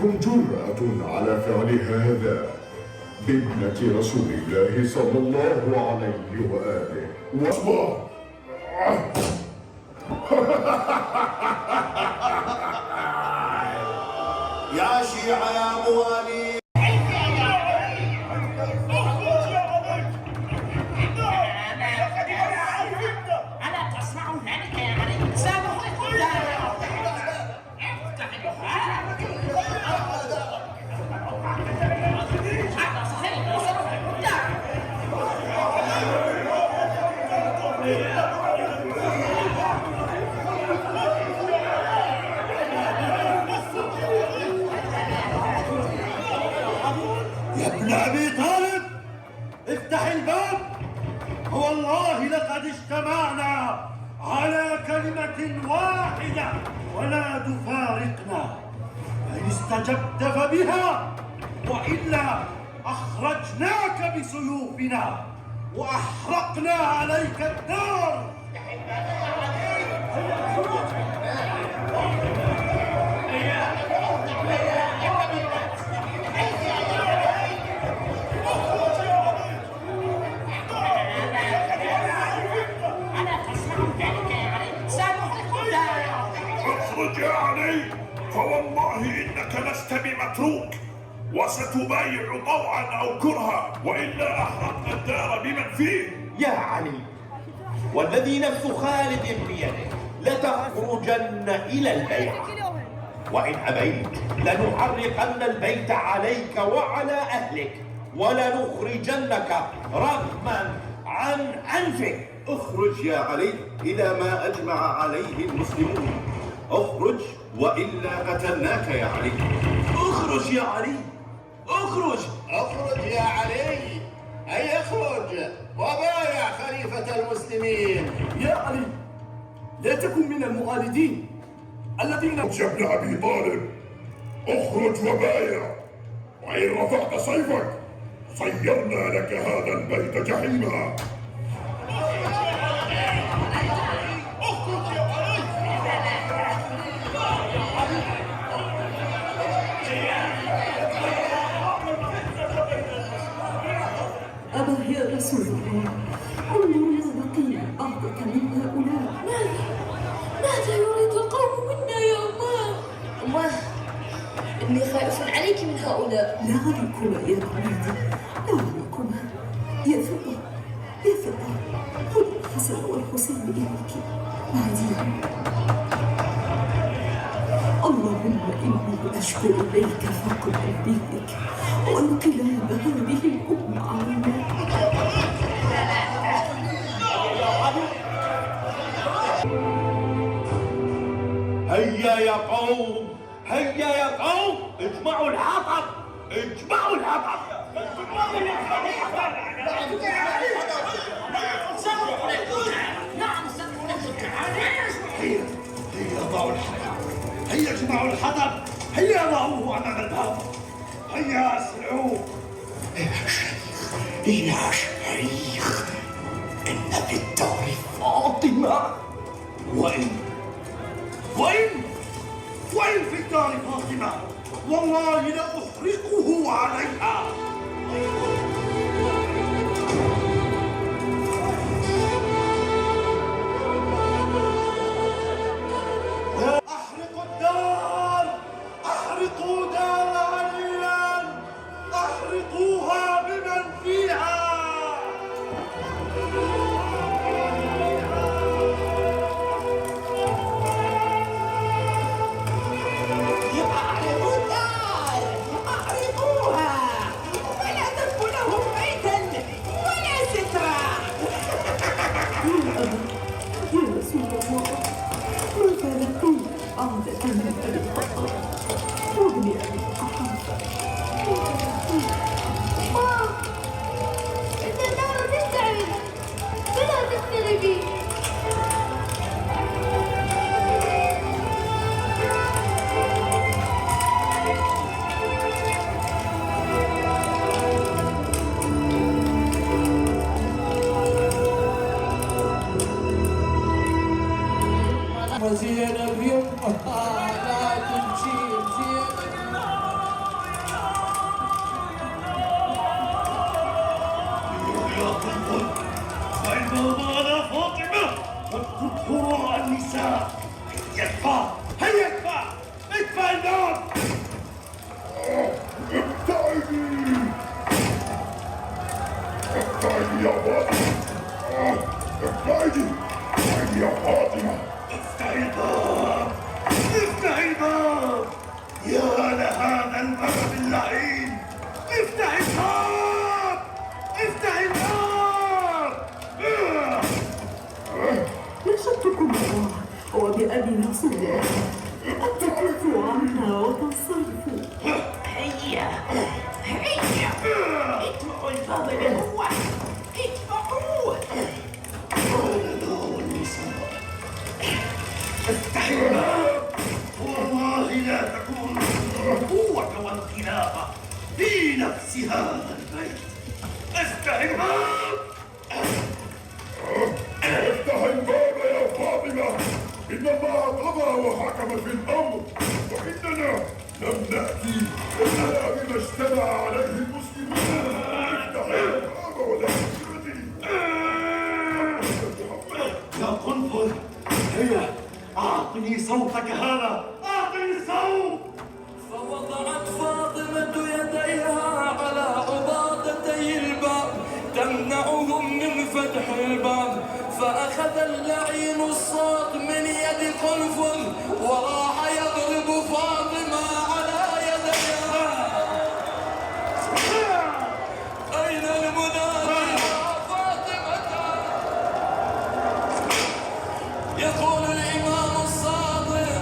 منكم جرأة على فعل هذا بابنة رسول الله صلى الله عليه وآله وسلم؟ يا شيعة يا موالي، ألا تصنعون ذلك يا علي؟ سأقول يا ابن أبي طالب افتح الباب، فوالله لقد اجتمعنا على كلمة واحدة ولا تفارقنا، فإن استجبت فبها وإلا أخرجناك بسيوفنا وأحرقنا عليك الدار. اخرج يا علي، فوالله إنك لست بمتروك، وستبايع طوعا أو كرها، وإلا أحرقنا الدار بمن فيه. يا علي، والذي نفس خالد بيده لتخرجن إلى البيعة، وإن أبيت لنحرقن البيت عليك وعلى أهلك ولنخرجنك رغما عن أنفك. اخرج يا علي إلى ما أجمع عليه المسلمون، اخرج وإلا قتلناك يا علي. اخرج يا علي، اخرج. اخرج يا علي، أي اخرج وبايع خليفة المسلمين. يا علي، لا تكن من المعاندين الذين يا ابن أبي طالب، اخرج وبايع، وإن رفعت سيفك صيرنا لك هذا البيت جحيما. أبا يا رسول الله، انظر ما بقي بعضك من هؤلاء. ماذا يريد القوم منا يا أماه؟ أماه، إني خائف عليك من هؤلاء. لا عليكما يا بناتي، لا عليكما. يا فضة، يا فضة، خذ الحسن والحسين إليك وهديهم. اللهم إني أشكو إليك فقر نبيك وانقلاب هذه الأمة علينا. هيا يا قوم، هيا يا قوم، اجمعوا الحطب، اجمعوا الحطب. هيا ضعوا الحطب، هيا اجمعوا الحطب، هيا ضعوه أمام الباب، هيا أسرعوه. يا شيخ، إن في الدار فاطمة. وإن في الدار فاطمة والله لأحرقه عليها. أحرقوا الدار، أحرقوا دار علي، أحرقوها بمن فيها. أحرقوا الدار، أحرقوها. هيا هيا ادفعوا الباب هو ادفعوه. افتح الباب والله لا تكون القوة والخلافة في نفس هذا البيت. افتح الباب. افتح الباب يا فاطمة، إن الله قضى وحكم في الأمر، وإننا لم نأتي إلا بما اجتمع عليه المسلمون. افتح الباب ولا تشردي. يا قنفذ، هيا أعطني صوتك هذا، أعطني الصوت. فوضعت فاطمة يديها على عباطتي الباب تمنعهم من فتح الباب، فأخذ اللعين الصوت من يد قنفذ وراح يضرب فاطمة على يديها. أين المنادي يا فاطمة؟ يقول الإمام الصادق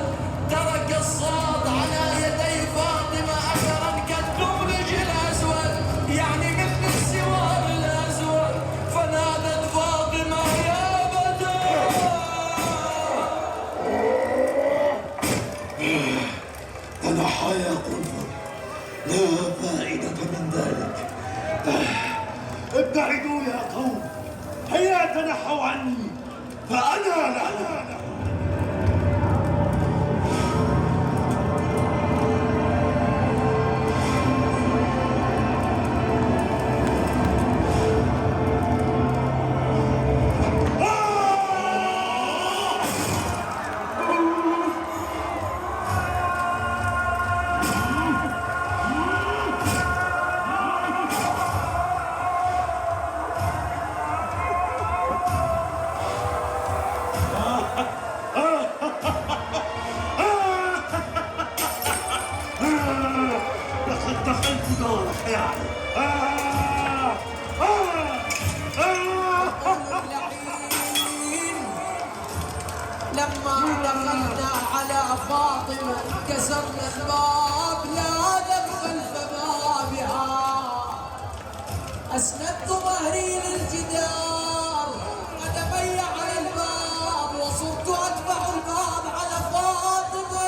ترك الصاد على يدي فاطمة أثرا كالدبلج الأسود، يعني مثل السوار الأسود، فنادت فاطمة يا بدر. تنحى يا قنفذ، لا فائدة من ذلك. ابتعدوا يا قوم، هيا تنحوا عني فأنا لا. لقد دخلت دار الخيال. لما دخلنا على فاطمة كسرنا الباب لا ندخل بابها، أسندت ظهري للجدار قدمي على الباب وصرت أتبع الباب على فاطمة.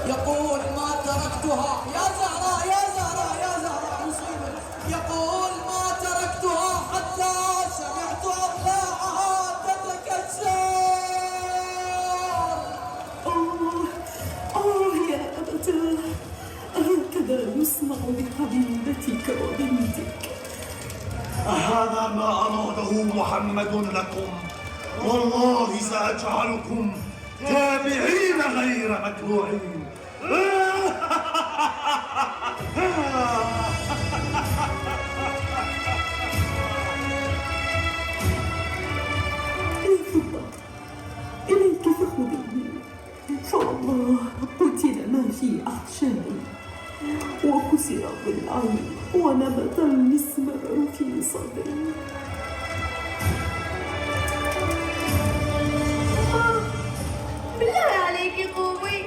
يقول ما تركتها يا زهراء يا زهراء يا زهراء مصيبة، يقول ما تركتها حتى سمعت أضلاعها تتكسر. يا أبتاه، هكذا يصنع بحبيبتك وبنتك. هذا ما أراده محمد لكم، والله سأجعلكم تابعين غير متبوعين. يا فضة، إليك فخذيني، فوالله قتل ما في أحشائي، وكسر ضلعي، ونبت المسمار في صدري. بالله عليك قومي.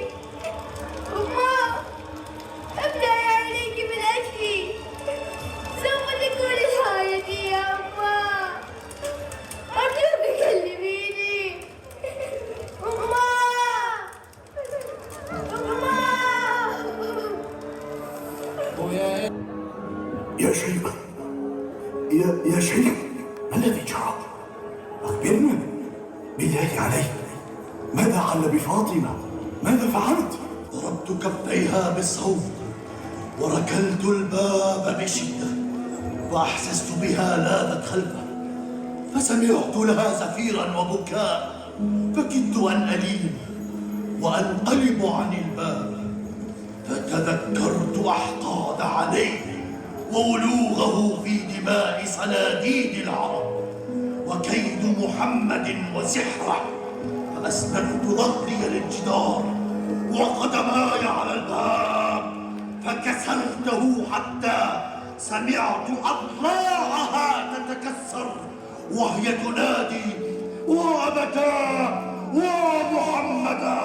أمه ابدأي عليك من أجلي، سوف تكون نهايتي يا أمه، أرجوك كلميني. أمه يا شيخ، يا شيخ، ما الذي جرى؟ أخبرنا بالله عليك، ماذا حل بفاطمة؟ ماذا فعلت؟ ضربت كفيها بالصوت وركلت الباب بشدة، وأحسست بها لاذت خلفه، فسمعت لها زفيرا وبكاء، فكدت أن ألين وأنقلب عن الباب، فتذكرت أحقاد عليه وولوغه في دماء صناديد العرب وكيد محمد وسحره، فأسندت ظهري للجدار وقدماي على الباب فكسرته حتى سمعت أضلاعها تتكسر وهي تنادي وأبتاه ومحمدا.